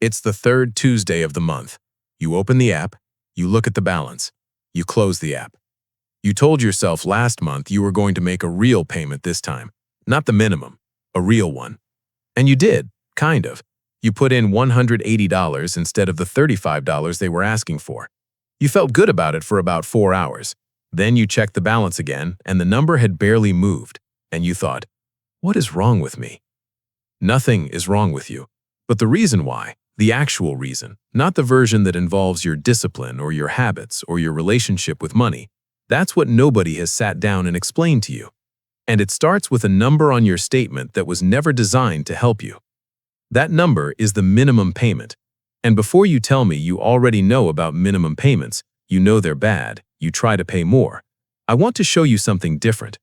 It's the third Tuesday of the month. You open the app, you look at the balance, you close the app. You told yourself last month you were going to make a real payment this time, not the minimum, a real one. And you did, kind of. You put in $180 instead of the $35 they were asking for. You felt good about it for about 4 hours. Then you checked the balance again, and the number had barely moved, and you thought, what is wrong with me? Nothing is wrong with you, but the reason why, the actual reason, not the version that involves your discipline or your habits or your relationship with money, that's what nobody has sat down and explained to you. And it starts with a number on your statement that was never designed to help you. That number is the minimum payment. And before you tell me you already know about minimum payments, you know they're bad, you try to pay more, I want to show you something different.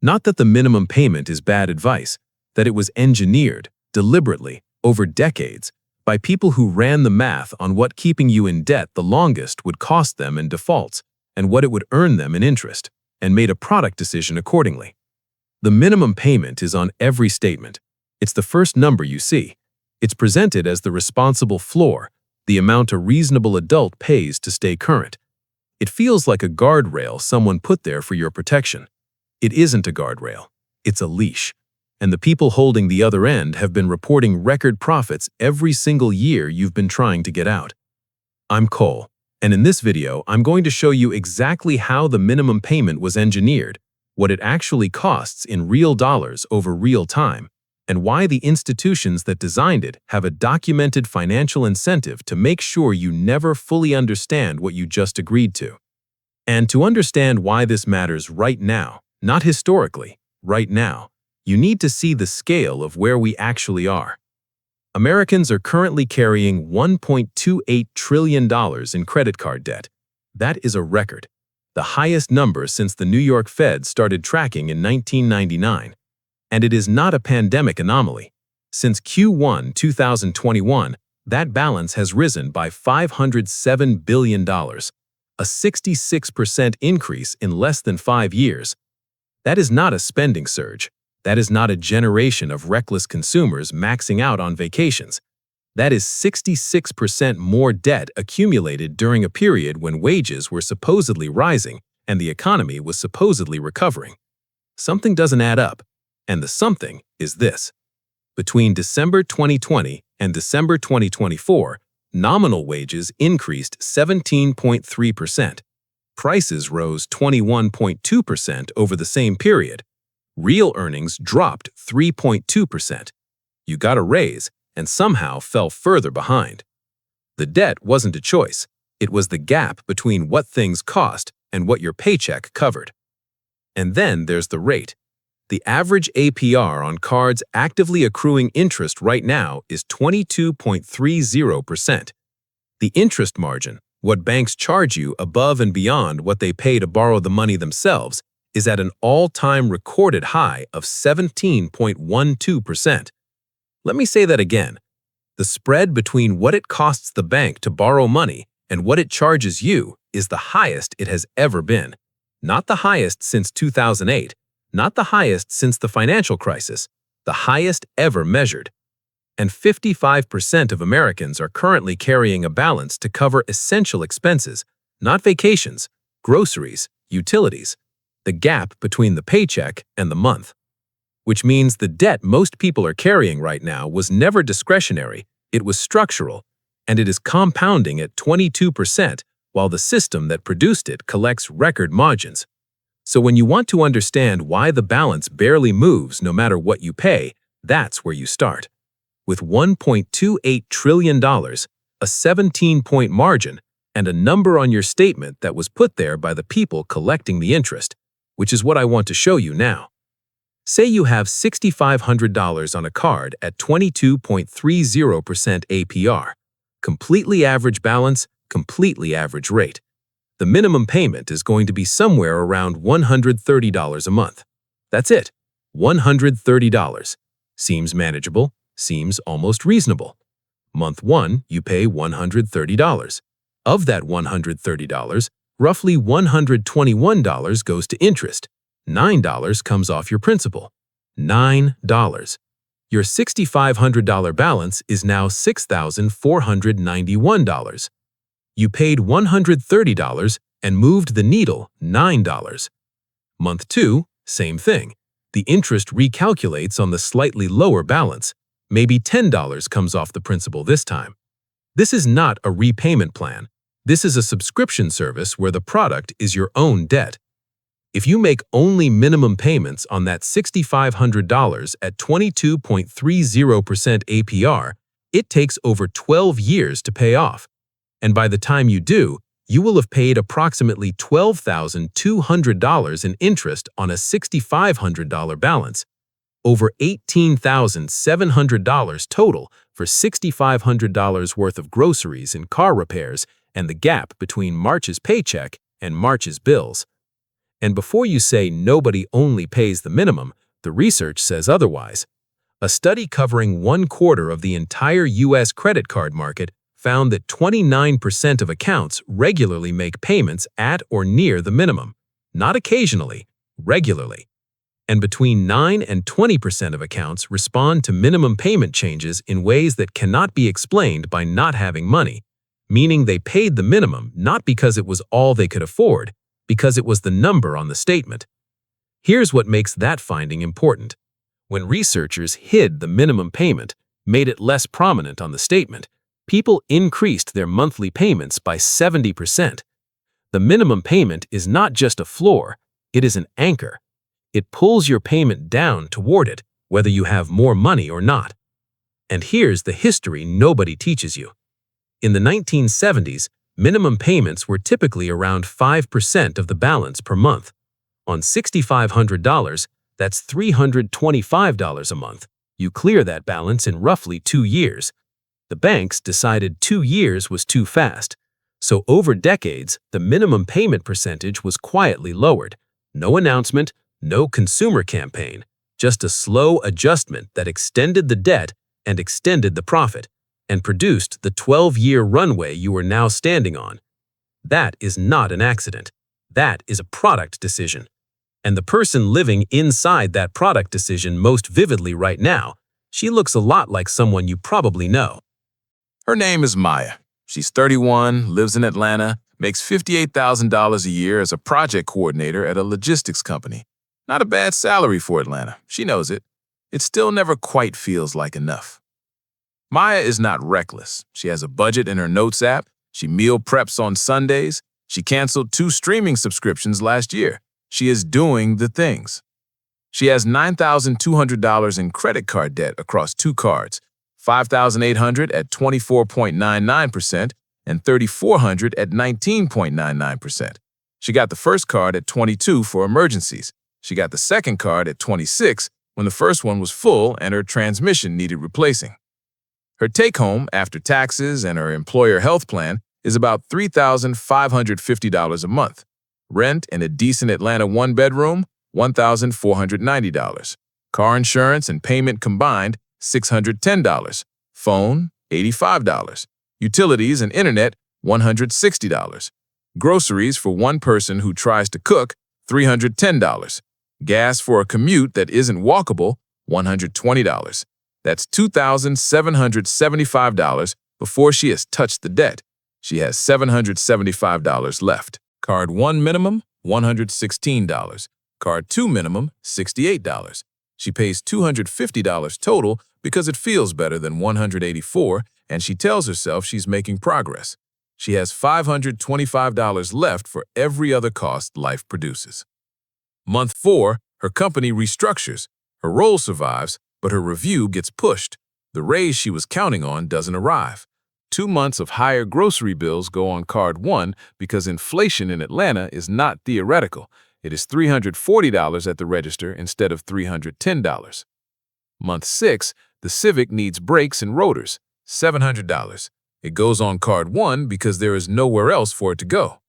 Not that the minimum payment is bad advice, that it was engineered, deliberately, over decades, by people who ran the math on what keeping you in debt the longest would cost them in defaults and what it would earn them in interest, and made a product decision accordingly. The minimum payment is on every statement. It's the first number you see. It's presented as the responsible floor, the amount a reasonable adult pays to stay current. It feels like a guardrail someone put there for your protection. It isn't a guardrail. It's a leash. And the people holding the other end have been reporting record profits every single year you've been trying to get out. I'm Cole, and in this video, I'm going to show you exactly how the minimum payment was engineered, what it actually costs in real dollars over real time, and why the institutions that designed it have a documented financial incentive to make sure you never fully understand what you just agreed to. And to understand why this matters right now, not historically, right now, you need to see the scale of where we actually are. Americans are currently carrying $1.28 trillion in credit card debt. That is a record, the highest number since the New York Fed started tracking in 1999. And it is not a pandemic anomaly. Since Q1 2021, that balance has risen by $507 billion, a 66% increase in less than 5 years. That is not a spending surge. That is not a generation of reckless consumers maxing out on vacations. That is 66% more debt accumulated during a period when wages were supposedly rising and the economy was supposedly recovering. Something doesn't add up. And the something is this. Between December 2020 and December 2024, nominal wages increased 17.3%. Prices rose 21.2% over the same period. Real earnings dropped 3.2%. You got a raise and somehow fell further behind. The debt wasn't a choice. It was the gap between what things cost and what your paycheck covered. And then there's the rate. The average APR on cards actively accruing interest right now is 22.30%. The interest margin, what banks charge you above and beyond what they pay to borrow the money themselves, is at an all-time recorded high of 17.12%. Let me say that again. The spread between what it costs the bank to borrow money and what it charges you is the highest it has ever been. Not the highest since 2008. Not the highest since the financial crisis, the highest ever measured. And 55% of Americans are currently carrying a balance to cover essential expenses, not vacations, groceries, utilities, the gap between the paycheck and the month. Which means the debt most people are carrying right now was never discretionary, it was structural, and it is compounding at 22% while the system that produced it collects record margins. So when you want to understand why the balance barely moves no matter what you pay, that's where you start. With $1.28 trillion, a 17-point margin, and a number on your statement that was put there by the people collecting the interest, which is what I want to show you now. Say you have $6,500 on a card at 22.30% APR. Completely average balance, completely average rate. The minimum payment is going to be somewhere around $130 a month. That's it, $130. Seems manageable, seems almost reasonable. Month 1, you pay $130. Of that $130, roughly $121 goes to interest. $9 comes off your principal. $9. Your $6,500 balance is now $6,491. You paid $130 and moved the needle $9. Month 2, same thing. The interest recalculates on the slightly lower balance. Maybe $10 comes off the principal this time. This is not a repayment plan. This is a subscription service where the product is your own debt. If you make only minimum payments on that $6,500 at 22.30% APR, it takes over 12 years to pay off. And by the time you do, you will have paid approximately $12,200 in interest on a $6,500 balance, over $18,700 total for $6,500 worth of groceries and car repairs and the gap between March's paycheck and March's bills. And before you say nobody only pays the minimum, the research says otherwise. A study covering 1/4 of the entire U.S. credit card market found that 29% of accounts regularly make payments at or near the minimum, not occasionally, regularly. And between 9 and 20% of accounts respond to minimum payment changes in ways that cannot be explained by not having money, meaning they paid the minimum not because it was all they could afford, because it was the number on the statement. Here's what makes that finding important. When researchers hid the minimum payment, made it less prominent on the statement, people increased their monthly payments by 70%. The minimum payment is not just a floor, it is an anchor. It pulls your payment down toward it, whether you have more money or not. And here's the history nobody teaches you. In the 1970s, minimum payments were typically around 5% of the balance per month. On $6,500, that's $325 a month. You clear that balance in roughly 2 years. The banks decided 2 years was too fast. So over decades, the minimum payment percentage was quietly lowered. No announcement, no consumer campaign, just a slow adjustment that extended the debt and extended the profit, and produced the 12-year runway you are now standing on. That is not an accident. That is a product decision. And the person living inside that product decision most vividly right now, she looks a lot like someone you probably know. Her name is Maya. She's 31, lives in Atlanta, makes $58,000 a year as a project coordinator at a logistics company. Not a bad salary for Atlanta. She knows it. It still never quite feels like enough. Maya is not reckless. She has a budget in her Notes app. She meal preps on Sundays. She canceled 2 streaming subscriptions last year. She is doing the things. She has $9,200 in credit card debt across 2 cards, $5,800 at 24.99% and $3,400 at 19.99%. She got the first card at 22 for emergencies. She got the second card at 26 when the first one was full and her transmission needed replacing. Her take-home, after taxes and her employer health plan, is about $3,550 a month. Rent in a decent Atlanta 1-bedroom, $1,490. Car insurance and payment combined, $610. Phone, $85. Utilities and internet, $160. Groceries for one person who tries to cook, $310. Gas for a commute that isn't walkable, $120. That's $2,775 before she has touched the debt. She has $775 left. Card 1 minimum, $116. Card 2 minimum, $68. She pays $250 total because it feels better than $184, and she tells herself she's making progress. She has $525 left for every other cost life produces. Month 4, her company restructures. Her role survives, but her review gets pushed. The raise she was counting on doesn't arrive. 2 months of higher grocery bills go on card 1 because inflation in Atlanta is not theoretical. It is $340 at the register instead of $310. Month 6, the Civic needs brakes and rotors, $700. It goes on card 1 because there is nowhere else for it to go.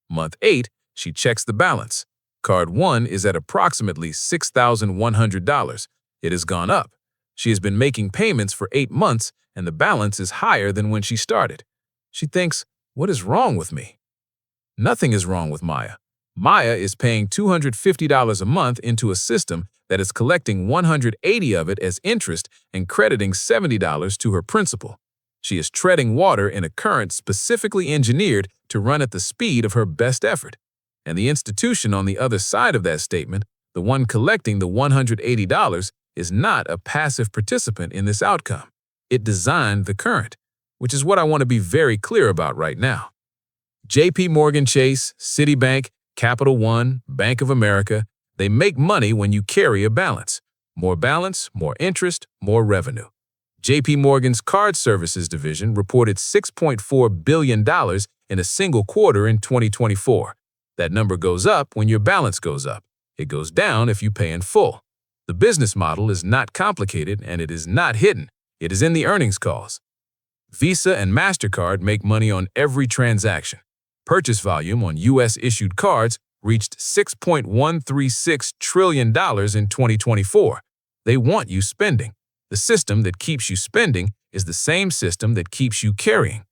Month 8, she checks the balance. Card 1 is at approximately $6,100. It has gone up. She has been making payments for 8 months, and the balance is higher than when she started. She thinks, what is wrong with me? Nothing is wrong with Maya. Maya is paying $250 a month into a system that is collecting 180 of it as interest and crediting $70 to her principal. She is treading water in a current specifically engineered to run at the speed of her best effort. And the institution on the other side of that statement, the one collecting the $180, is not a passive participant in this outcome. It designed the current, which is what I want to be very clear about right now. JP Morgan Chase, Citibank, Capital One, Bank of America, they make money when you carry a balance. More balance, more interest, more revenue. JP Morgan's Card Services division reported $6.4 billion in a single quarter in 2024. That number goes up when your balance goes up. It goes down if you pay in full. The business model is not complicated and it is not hidden. It is in the earnings calls. Visa and MasterCard make money on every transaction. Purchase volume on U.S.-issued cards reached $6.136 trillion in 2024. They want you spending. The system that keeps you spending is the same system that keeps you carrying.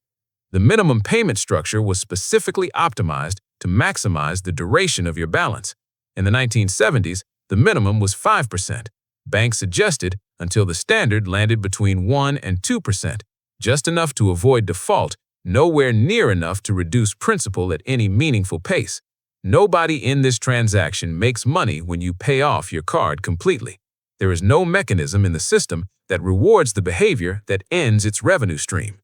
The minimum payment structure was specifically optimized to maximize the duration of your balance. In the 1970s, the minimum was 5%. Banks adjusted until the standard landed between 1% and 2%, just enough to avoid default, nowhere near enough to reduce principal at any meaningful pace. Nobody in this transaction makes money when you pay off your card completely. There is no mechanism in the system that rewards the behavior that ends its revenue stream.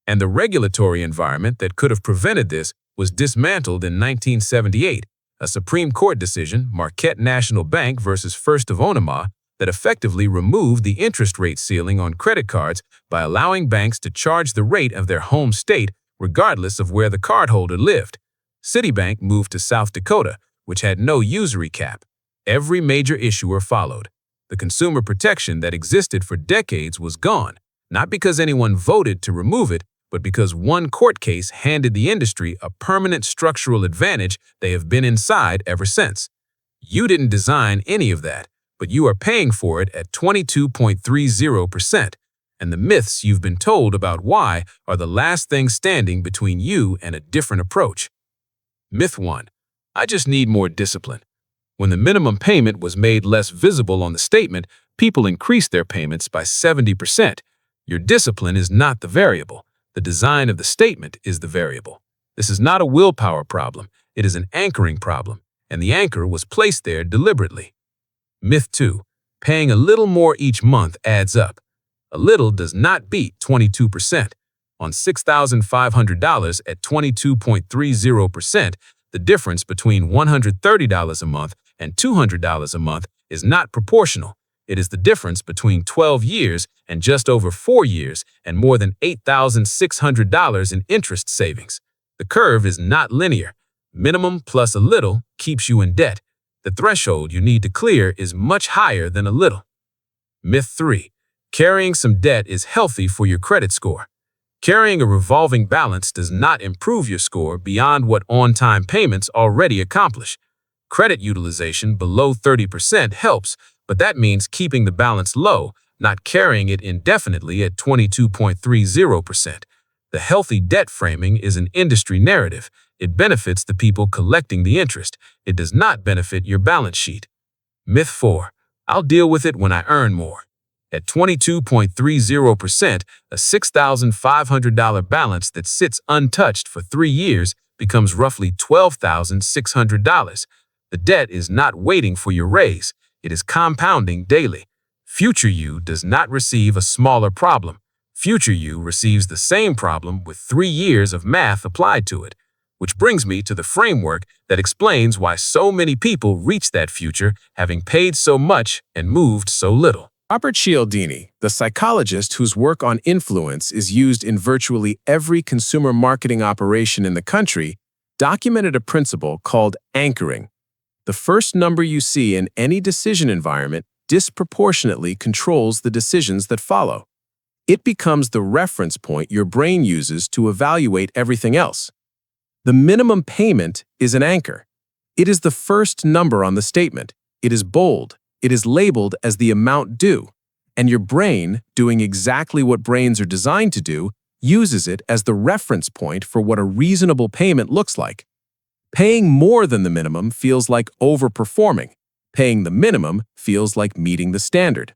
And the regulatory environment that could have prevented this was dismantled in 1978, a Supreme Court decision, Marquette National Bank versus First of Omaha, that effectively removed the interest rate ceiling on credit cards by allowing banks to charge the rate of their home state regardless of where the cardholder lived. Citibank moved to South Dakota, which had no usury cap. Every major issuer followed. The consumer protection that existed for decades was gone, not because anyone voted to remove it, but because one court case handed the industry a permanent structural advantage they have been inside ever since. You didn't design any of that, but you are paying for it at 22.30%, and the myths you've been told about why are the last thing standing between you and a different approach. Myth 1. I just need more discipline. When the minimum payment was made less visible on the statement, people increased their payments by 70%. Your discipline is not the variable. The design of the statement is the variable. This is not a willpower problem. It is an anchoring problem, and the anchor was placed there deliberately. Myth 2. Paying a little more each month adds up. A little does not beat 22%. On $6,500 at 22.30%, the difference between $130 a month and $200 a month is not proportional. It is the difference between 12 years and just over 4 years and more than $8,600 in interest savings. The curve is not linear. Minimum plus a little keeps you in debt. The threshold you need to clear is much higher than a little. Myth 3. Carrying some debt is healthy for your credit score. Carrying a revolving balance does not improve your score beyond what on-time payments already accomplish. Credit utilization below 30% helps, but that means keeping the balance low, not carrying it indefinitely at 22.30%. The healthy debt framing is an industry narrative. It benefits the people collecting the interest. It does not benefit your balance sheet. Myth 4. I'll deal with it when I earn more. At 22.30%, a $6,500 balance that sits untouched for 3 years becomes roughly $12,600. The debt is not waiting for your raise. It is compounding daily. Future you does not receive a smaller problem. Future you receives the same problem with 3 years of math applied to it. Which brings me to the framework that explains why so many people reach that future having paid so much and moved so little. Robert Cialdini, the psychologist whose work on influence is used in virtually every consumer marketing operation in the country, documented a principle called anchoring. The first number you see in any decision environment disproportionately controls the decisions that follow. It becomes the reference point your brain uses to evaluate everything else. The minimum payment is an anchor. It is the first number on the statement. It is bold. It is labeled as the amount due, and your brain, doing exactly what brains are designed to do, uses it as the reference point for what a reasonable payment looks like. Paying more than the minimum feels like overperforming. Paying the minimum feels like meeting the standard.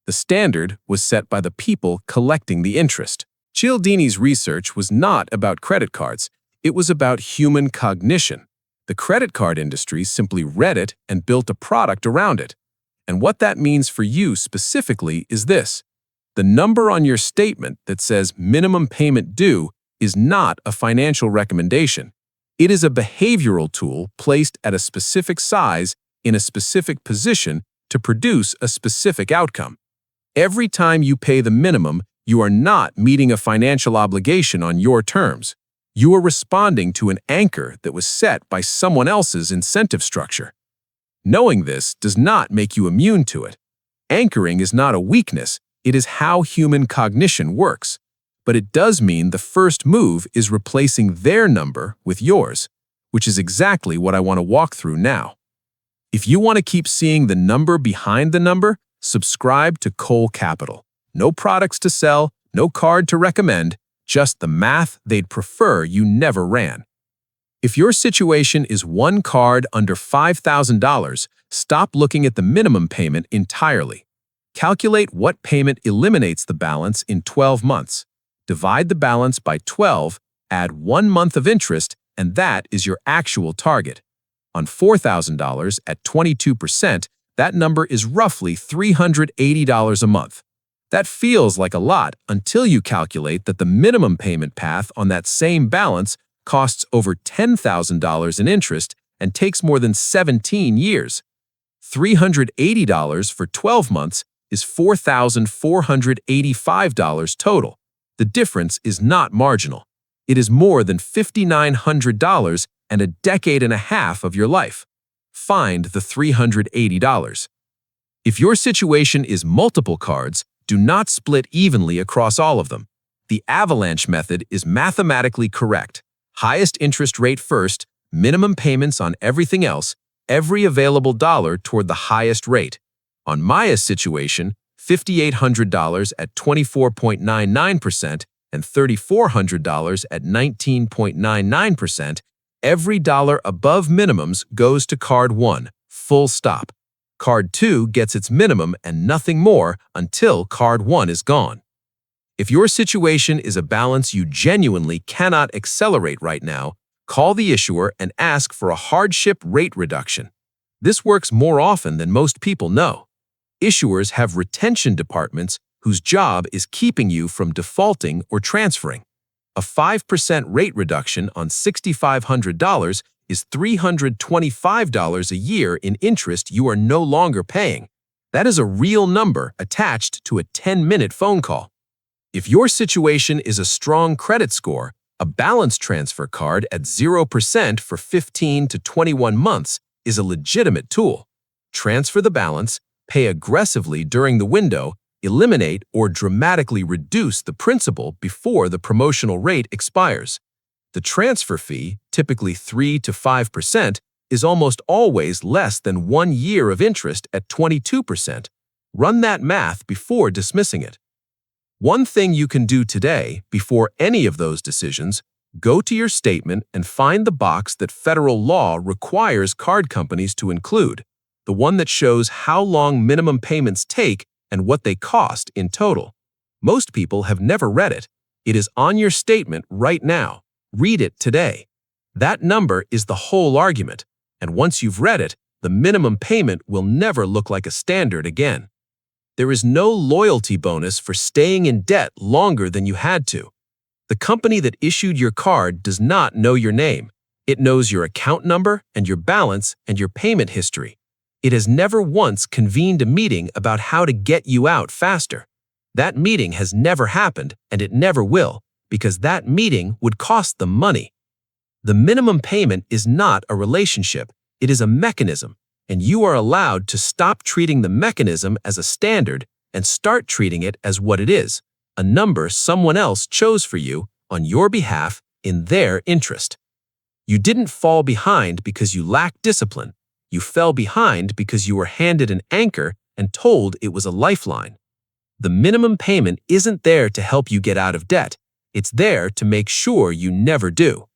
The standard was set by the people collecting the interest. Cialdini's research was not about credit cards. It was about human cognition. The credit card industry simply read it and built a product around it. And what that means for you specifically is this. The number on your statement that says minimum payment due is not a financial recommendation. It is a behavioral tool placed at a specific size in a specific position to produce a specific outcome. Every time you pay the minimum, you are not meeting a financial obligation on your terms. You are responding to an anchor that was set by someone else's incentive structure. Knowing this does not make you immune to it. Anchoring is not a weakness, it is how human cognition works. But it does mean the first move is replacing their number with yours, which is exactly what I want to walk through now. If you want to keep seeing the number behind the number, subscribe to Cole Capital. No products to sell, no card to recommend, just the math they'd prefer you never ran. If your situation is one card under $5,000, stop looking at the minimum payment entirely. Calculate what payment eliminates the balance in 12 months. Divide the balance by 12, add 1 month of interest, and that is your actual target. On $4,000 at 22%, that number is roughly $380 a month. That feels like a lot until you calculate that the minimum payment path on that same balance costs over $10,000 in interest and takes more than 17 years. $380 for 12 months is $4,485 total. The difference is not marginal. It is more than $5,900 and a decade and a half of your life. Find the $380. If your situation is multiple cards, do not split evenly across all of them. The avalanche method is mathematically correct. Highest interest rate first, minimum payments on everything else, every available dollar toward the highest rate. On Maya's situation, $5,800 at 24.99% and $3,400 at 19.99%, every dollar above minimums goes to card 1, full stop. Card 2 gets its minimum and nothing more until card 1 is gone. If your situation is a balance you genuinely cannot accelerate right now, call the issuer and ask for a hardship rate reduction. This works more often than most people know. Issuers have retention departments whose job is keeping you from defaulting or transferring. A 5% rate reduction on $6,500 is $325 a year in interest you are no longer paying. That is a real number attached to a 10-minute phone call. If your situation is a strong credit score, a balance transfer card at 0% for 15 to 21 months is a legitimate tool. Transfer the balance, pay aggressively during the window, eliminate or dramatically reduce the principal before the promotional rate expires. The transfer fee, typically 3 to 5%, is almost always less than 1 year of interest at 22%. Run that math before dismissing it. One thing you can do today, before any of those decisions, go to your statement and find the box that federal law requires card companies to include, the one that shows how long minimum payments take and what they cost in total. Most people have never read it. It is on your statement right now. Read it today. That number is the whole argument, and once you've read it, the minimum payment will never look like a standard again. There is no loyalty bonus for staying in debt longer than you had to. The company that issued your card does not know your name. It knows your account number and your balance and your payment history. It has never once convened a meeting about how to get you out faster. That meeting has never happened, and it never will, because that meeting would cost them money. The minimum payment is not a relationship, it is a mechanism, and you are allowed to stop treating the mechanism as a standard and start treating it as what it is, a number someone else chose for you on your behalf in their interest. You didn't fall behind because you lacked discipline. You fell behind because you were handed an anchor and told it was a lifeline. The minimum payment isn't there to help you get out of debt. It's there to make sure you never do.